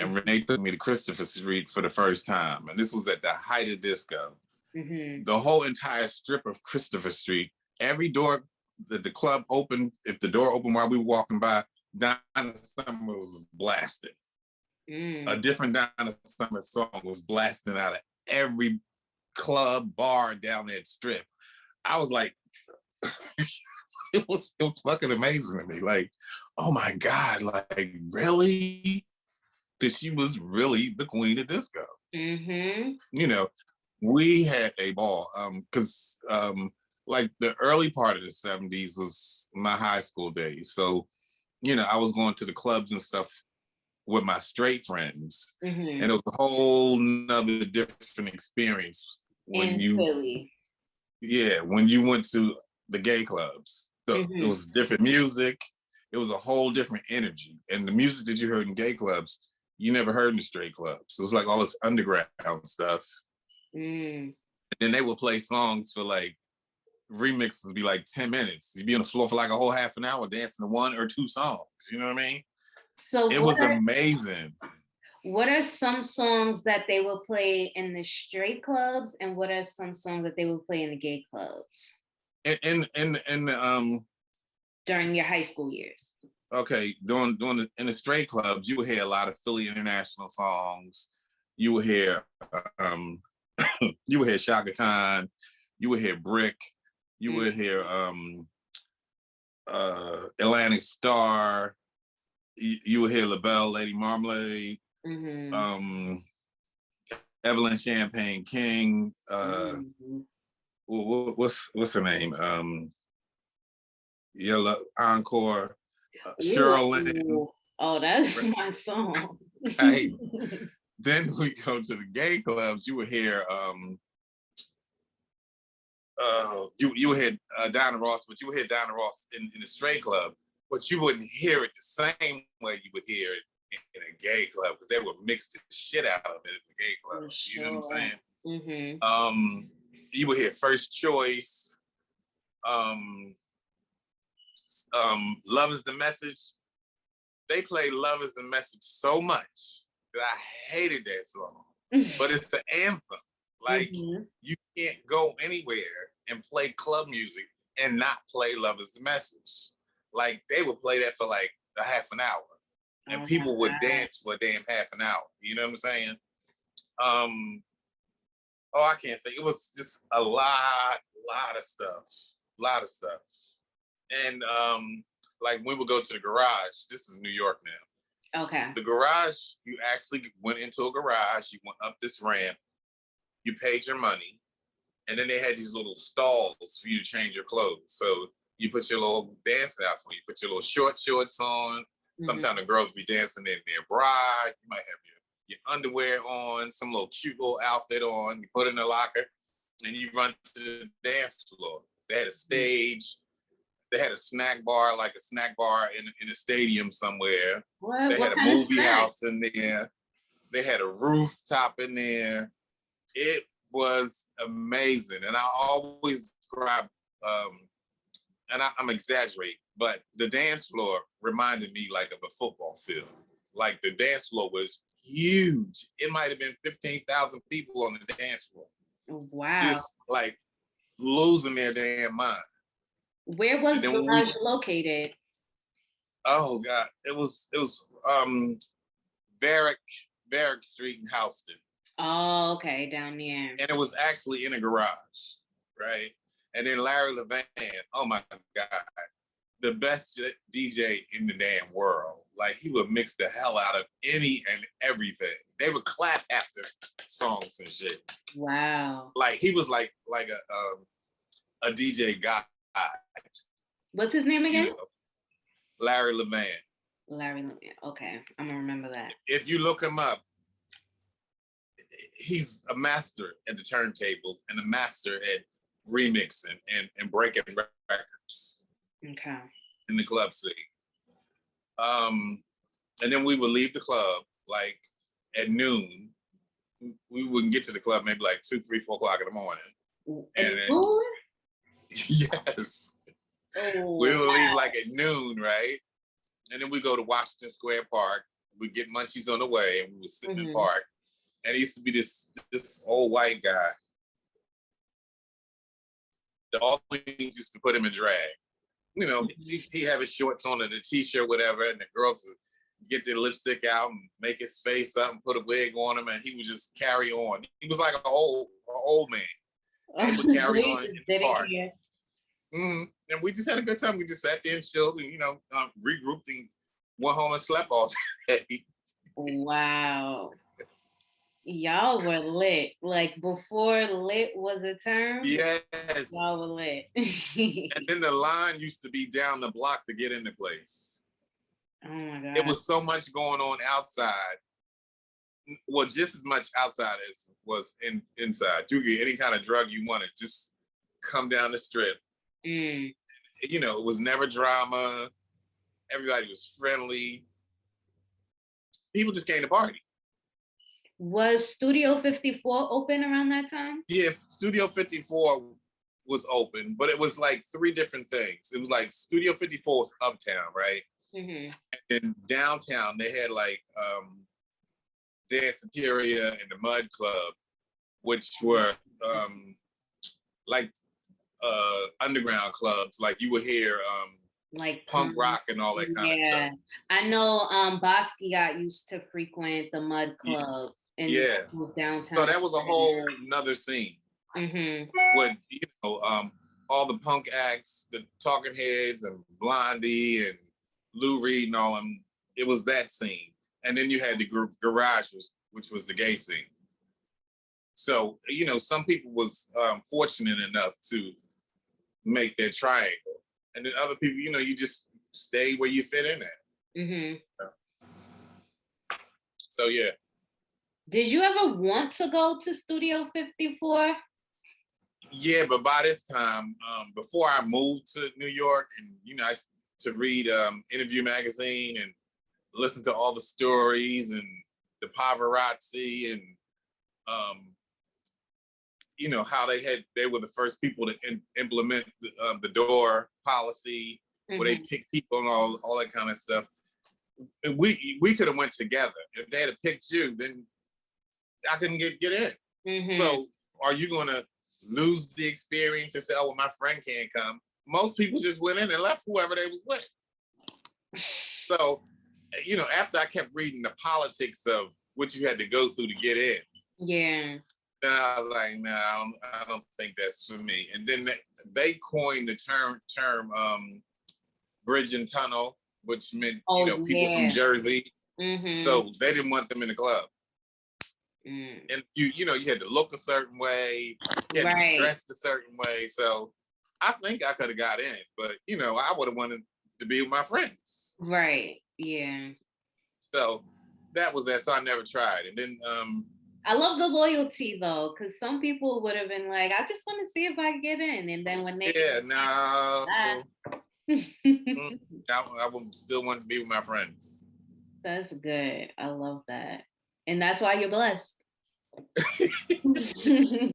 and Renee took me to Christopher Street for the first time. And this was at the height of disco. Mm-hmm. The whole entire strip of Christopher Street, every door that the club opened, if the door opened while we were walking by, Donna Summer was blasting. A different Donna Summer song was blasting out of every club, bar down that strip. I was like, it was fucking amazing to me. Like, oh my God, like, really? That she was really the queen of disco. Mm-hmm. You know, we had a ball because like the early part of the 70s was my high school days. So, you know, I was going to the clubs and stuff with my straight friends. Mm-hmm. And it was a whole nother different experience when Philly. Yeah, when you went to the gay clubs. It was different music. It was a whole different energy. And the music that you heard in gay clubs, you never heard in the straight clubs. It was like all this underground stuff. And then they would play songs for like, remixes would be like 10 minutes. You'd be on the floor for like a whole half an hour dancing to one or two songs. You know what I mean? So it was amazing. What are some songs that they will play in the straight clubs, and what are some songs that they will play in the gay clubs? During your high school years. Okay, in the straight clubs, you would hear a lot of Philly International songs. You would hear you would hear Shaka Khan, you would hear Brick, you would hear Atlantic Star, you would hear LaBelle, Lady Marmalade, Evelyn Champagne King, what's her name? Yellow Encore, Sherilyn. Oh, that's my song. Right. Then we go to the gay clubs. You would hear you would hear Diana Ross, but you would hear Diana Ross in the straight club, but you wouldn't hear it the same way you would hear it in a gay club, because they would mix the shit out of it in the gay club. Sure. You know what I'm saying? You would hear First Choice. Love Is the Message. They play Love Is the Message so much that I hated that song. But it's the anthem. Like, you can't go anywhere and play club music and not play Love Is the Message. Like, they would play that for like a half an hour. And people would dance for a damn half an hour. You know what I'm saying? I can't think. It was just a lot of stuff. And like we would go to the garage. This is New York now. Okay. The garage, you actually went into a garage, you went up this ramp, you paid your money, and then they had these little stalls for you to change your clothes. So you put your little dancing outfit, you put your little shorts on. Sometimes the girls be dancing in their bra. You might have your underwear on, some little cute little outfit on. You put it in the locker, and you run to the dance floor. They had a stage. They had a snack bar, like a snack bar in a stadium somewhere. They had a movie house in there. They had a rooftop in there. It was amazing. And I always describe, and I'm exaggerating, but the dance floor reminded me like of a football field. Like, the dance floor was huge. It might have been 15,000 people on the dance floor. Wow. Just like losing their damn mind. Where was the garage located? Oh God, it was Varick Street in Houston. Oh, okay, down there. And it was actually in a garage, right? And then Larry Levan, oh my God, the best DJ in the damn world. Like, he would mix the hell out of any and everything. They would clap after songs and shit. Wow. Like, he was like a DJ guy. What's his name again? You know, Larry Levan. Larry Levan. Okay, I'm gonna remember that. If you look him up, he's a master at the turntable and a master at remixing and breaking records. Okay. In the club scene. And then we would leave the club like at noon. We wouldn't get to the club maybe like 2, 3, 4 o'clock in the morning. And then, yes. We would leave like at noon, right? And then we go to Washington Square Park we'd get munchies on the way, and we were sitting in the park. And it used to be this old white guy. The all things used to put him in drag. You know, he have his shorts on and a t-shirt, whatever, and the girls would get their lipstick out and make his face up and put a wig on him, and he would just carry on. He was like an old man. And he would carry on in the park. And we just had a good time. We just sat there and chilled and, you know, regrouped and went home and slept all day. Wow. Y'all were lit. Like before lit was a term? Yes. Y'all were lit. And then the line used to be down the block to get into place. Oh my God. It was so much going on outside. Well, just as much outside as was inside. You get any kind of drug you wanted, just come down the strip. You know, it was never drama. Everybody was friendly. People just came to party. Was Studio 54 open around that time? Yeah, Studio 54 was open, but it was like 3 different things. It was like Studio 54 was uptown, right? And in downtown, they had like Danceteria and the Mud Club, which were like underground clubs. Like you would hear like punk rock and all that kind of stuff. I know Bosky got used to frequent the Mud Club. Downtown. So that was a whole nother scene. With, you know, all the punk acts, the Talking Heads and Blondie and Lou Reed and all them. It was that scene. And then you had the garage, which was the gay scene. So, you know, some people was fortunate enough to make that triangle. And then other people, you know, you just stay where you fit in at. So, yeah. Did you ever want to go to Studio 54? Yeah, but by this time, before I moved to New York, and you know, I used to read Interview magazine and listen to all the stories and the paparazzi and you know how they were the first people to implement the door policy, where they pick people and all that kind of stuff. We could have went together. If they had picked you, then I couldn't get in. So are you gonna lose the experience and say, oh, well, my friend can't come? Most people just went in and left whoever they was with. So, you know, after I kept reading the politics of what you had to go through to get in. Then I was like, no, I don't think that's for me. And then they coined the term bridge and tunnel, which meant, you know, people from Jersey. So they didn't want them in the club. And you know, you had to look a certain way, you had to be dressed a certain way. So I think I could have got in, but you know, I would have wanted to be with my friends. So that was that. So I never tried. And then I love the loyalty though, because some people would have been like, I just want to see if I get in. And then when they I would still want to be with my friends. That's good. I love that. And that's why you're blessed.